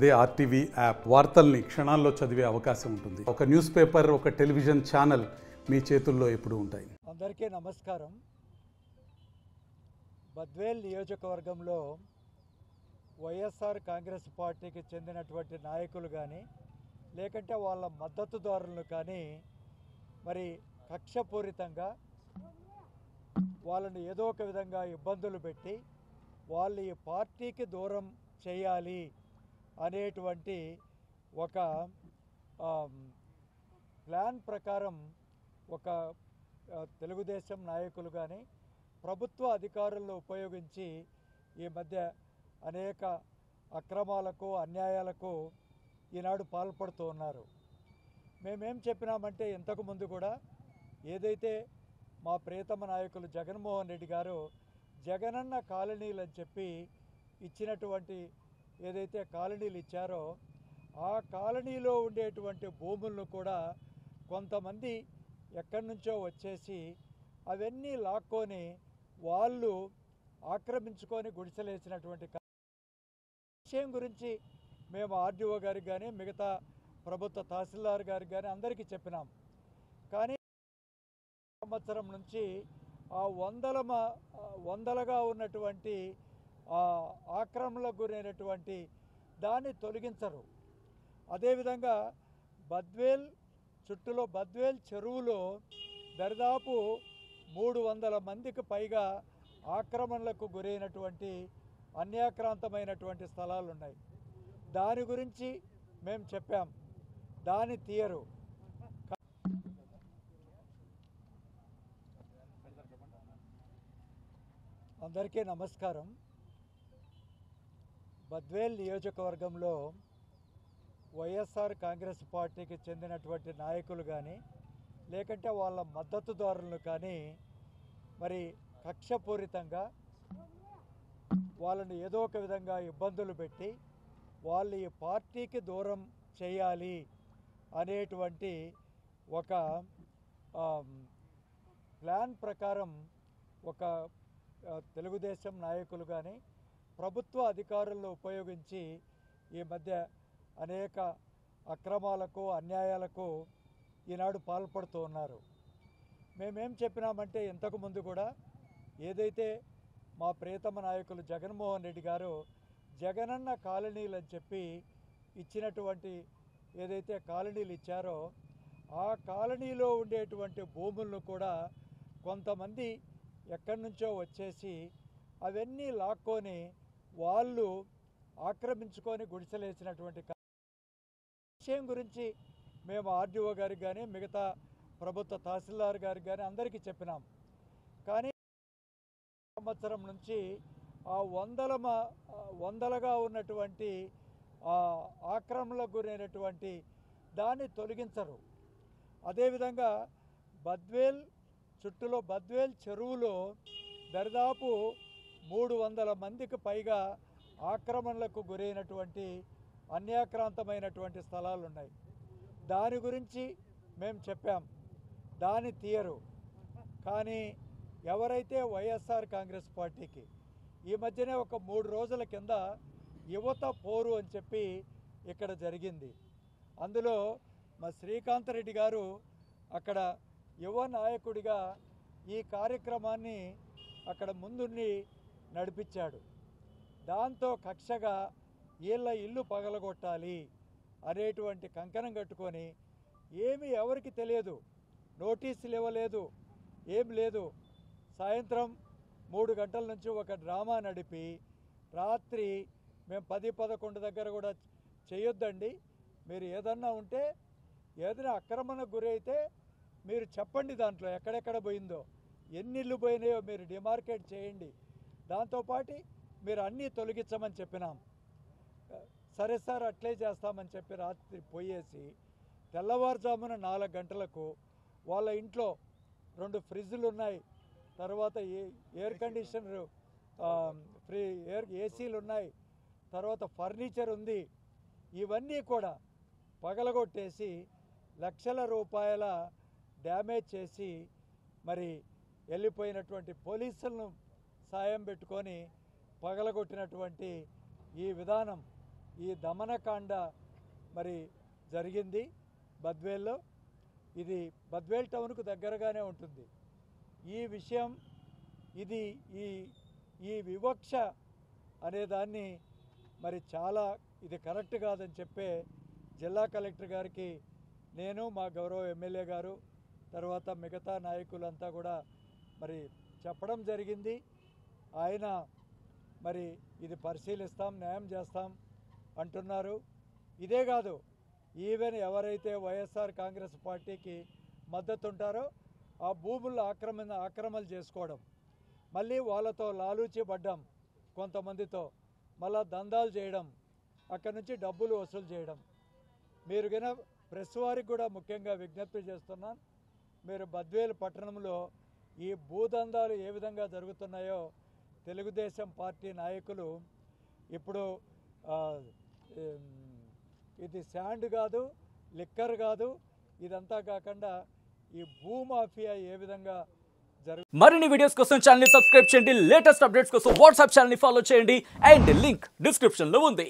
అదే RTV app వార్తల్ని క్షణాల్లో చదివే అవకాశం ఉంటుంది. ఒక న్యూస్ పేపర్, ఒక టెలివిజన్ ఛానల్ మీ చేతుల్లో ఎప్పుడూ ఉంటాయి. అందరికీ నమస్కారం. బద్వేల్ నియోజకవర్గంలో వైఎస్ఆర్ కాంగ్రెస్ పార్టీకి చెందినటువంటి నాయకులు కానీ లేకంటే వాళ్ళ మద్దతుదారులు కానీ మరి కక్షపూరితంగా వాళ్ళని ఏదో ఒక విధంగా ఇబ్బందులు పెట్టి వాళ్ళు ఈ పార్టీకి దూరం చేయాలి అనేటువంటి ఒక ప్లాన్ ప్రకారం ఒక తెలుగుదేశం నాయకులు కానీ ప్రభుత్వ అధికారులను ఉపయోగించి ఈ మధ్య అనేక అక్రమాలకు అన్యాయాలకు ఈనాడు పాల్పడుతూ ఉన్నారు. మేమేం చెప్పినామంటే ఇంతకుముందు కూడా ఏదైతే మా ప్రియతమ నాయకులు జగన్మోహన్ రెడ్డి గారు జగనన్న కాలనీలు అని చెప్పి ఇచ్చినటువంటి ఏదైతే కాలనీలు ఇచ్చారో ఆ కాలనీలో ఉండేటువంటి భూములను కూడా కొంతమంది ఎక్కడి నుంచో వచ్చేసి అవన్నీ లాక్కొని వాళ్ళు ఆక్రమించుకొని గుడిసెలేసినటువంటి విషయం గురించి మేము ఆర్డీఓ గారికి కానీ మిగతా ప్రభుత్వ తహసీల్దార్ గారికి కానీ అందరికీ చెప్పినాం. కానీ సంవత్సరం నుంచి ఆ వందలుగా ఉన్నటువంటి ఆక్రమణలకు గురైనటువంటి దాన్ని తొలగించరు. అదేవిధంగా బద్వేల్ చుట్టూలో బద్వేల్ చెరువులో దరిదాపు 300 మందికి పైగా ఆక్రమణలకు గురైనటువంటి అన్యాక్రాంతమైనటువంటి స్థలాలు ఉన్నాయి. దాని గురించి మేము చెప్పాం, దాన్ని తీయరు. అందరికీ నమస్కారం. బద్వేల్ నియోజకవర్గంలో వైఎస్ఆర్ కాంగ్రెస్ పార్టీకి చెందినటువంటి నాయకులు కానీ లేకంటే వాళ్ళ మద్దతుదారులు కానీ మరి కక్షపూరితంగా వాళ్ళని ఏదో ఒక విధంగా ఇబ్బందులు పెట్టి వాళ్ళు ఈ పార్టీకి దూరం చేయాలి అనేటువంటి ఒక ప్లాన్ ప్రకారం ఒక తెలుగుదేశం నాయకులు కానీ ప్రభుత్వ అధికారులను ఉపయోగించి ఈ మధ్య అనేక అక్రమాలకు అన్యాయాలకు ఈనాడు పాల్పడుతూ ఉన్నారు. మేమేం చెప్పినామంటే ఇంతకుముందు కూడా ఏదైతే మా ప్రియతమ నాయకులు జగన్మోహన్ రెడ్డి గారు జగనన్న కాలనీలు అని చెప్పి ఇచ్చినటువంటి ఏదైతే కాలనీలు ఇచ్చారో ఆ కాలనీలో ఉండేటువంటి భూములను కూడా కొంతమంది ఎక్కడి నుంచో వచ్చేసి అవన్నీ లాక్కొని వాళ్ళు ఆక్రమించుకొని గుడిసెలేసినటువంటి విషయం గురించి మేము ఆర్డీఓ గారికి కానీ మిగతా ప్రభుత్వ తహసీల్దార్ గారికి కానీ అందరికీ చెప్పినాం. కానీ సంవత్సరం నుంచి ఆ వందలుగా ఉన్నటువంటి ఆక్రమణలకు గురైనటువంటి దాన్ని తొలగించరు. అదేవిధంగా బద్వేల్ చుట్టూలో బద్వేల్ చెరువులో దరిదాపు 300 మందికి పైగా ఆక్రమణలకు గురైనటువంటి అన్యాక్రాంతమైనటువంటి స్థలాలు ఉన్నాయి. దాని గురించి మేము చెప్పాం, దాన్ని తీయరు. కానీ ఎవరైతే వైఎస్ఆర్ కాంగ్రెస్ పార్టీకి ఈ మధ్యనే ఒక 3 రోజుల కింద యువత పోరు అని చెప్పి ఇక్కడ జరిగింది. అందులో మా శ్రీకాంత్ రెడ్డి గారు అక్కడ యువ నాయకుడిగా ఈ కార్యక్రమాన్ని అక్కడ ముందుండి నడిపించాడు. దాంతో కక్షగా వీళ్ళ ఇల్లు పగలగొట్టాలి అనేటువంటి కంకణం కట్టుకొని ఏమీ ఎవరికి తెలియదు, నోటీసులు ఇవ్వలేదు, ఏం లేదు. సాయంత్రం 3 గంటల నుంచి ఒక డ్రామా నడిపి రాత్రి మేము 10-11 దగ్గర కూడా చేయొద్దండి, మీరు ఏదన్నా ఉంటే ఏదైనా ఆక్రమణకు గురైతే మీరు చెప్పండి, దాంట్లో ఎక్కడెక్కడ పోయిందో ఎన్ని ఇల్లు పోయినాయో మీరు డిమార్కేట్ చేయండి, దాంతోపాటు మీరు అన్నీ తొలగించమని చెప్పినాం. సరే సార్ అట్లే చేస్తామని చెప్పి రాత్రి పోయేసి తెల్లవారుజామున 4 గంటలకు వాళ్ళ ఇంట్లో 2 ఫ్రిడ్జ్లు ఉన్నాయి, తర్వాత ఎయిర్ కండిషనర్ ఏసీలు ఉన్నాయి, తర్వాత ఫర్నిచర్ ఉంది. ఇవన్నీ కూడా పగలగొట్టేసి లక్షల రూపాయల డ్యామేజ్ చేసి మరి వెళ్ళిపోయినటువంటి పోలీసులను సాయం పెట్టుకొని పగలగొట్టినటువంటి ఈ విధానం ఈ దమనకాండ మరి జరిగింది బద్వేల్లో. ఇది బద్వేల్ టౌన్కు దగ్గరగానే ఉంటుంది. ఈ విషయం ఇది ఈ వివక్ష అనేదాన్ని మరి చాలా ఇది కరెక్ట్ కాదని చెప్పే జిల్లా కలెక్టర్ గారికి నేను, మా గౌరవ ఎమ్మెల్యే గారు, తర్వాత మిగతా నాయకులంతా కూడా మరి చెప్పడం జరిగింది. ఆయన మరి ఇది పరిశీలిస్తాం, న్యాయం చేస్తాం అంటున్నారు. ఇదే కాదు, ఈవెన్ ఎవరైతే వైఎస్ఆర్ కాంగ్రెస్ పార్టీకి మద్దతు ఉంటారో ఆ భూముల్లో ఆక్రమణలు చేసుకోవడం, మళ్ళీ వాళ్ళతో లాలూచి పడ్డం, కొంతమందితో మళ్ళా దందాలు చేయడం, అక్కడి నుంచి డబ్బులు వసూలు చేయడం. మీరు కన్నా ప్రెస్ వారికి కూడా ముఖ్యంగా విజ్ఞప్తి చేస్తున్నాను, మీరు బద్వేలు పట్టణంలో ఈ భూదందాలు ఏ విధంగా జరుగుతున్నాయో తెలుగుదేశం పార్టీ నాయకులు ఇప్పుడు ఇది శాండ్ కాదు, లిక్కర్ కాదు, ఇదంతా కాకుండా ఈ భూమాఫియా ఏ విధంగా మరిన్ని వీడియోస్ కోసం ఛానల్ ని సబ్స్క్రైబ్ చేయండి. లేటెస్ట్ అప్డేట్స్ కోసం వాట్సాప్ ఛానల్ ని ఫాలో చేయండి. అండ్ లింక్ డిస్క్రిప్షన్ లో ఉంది.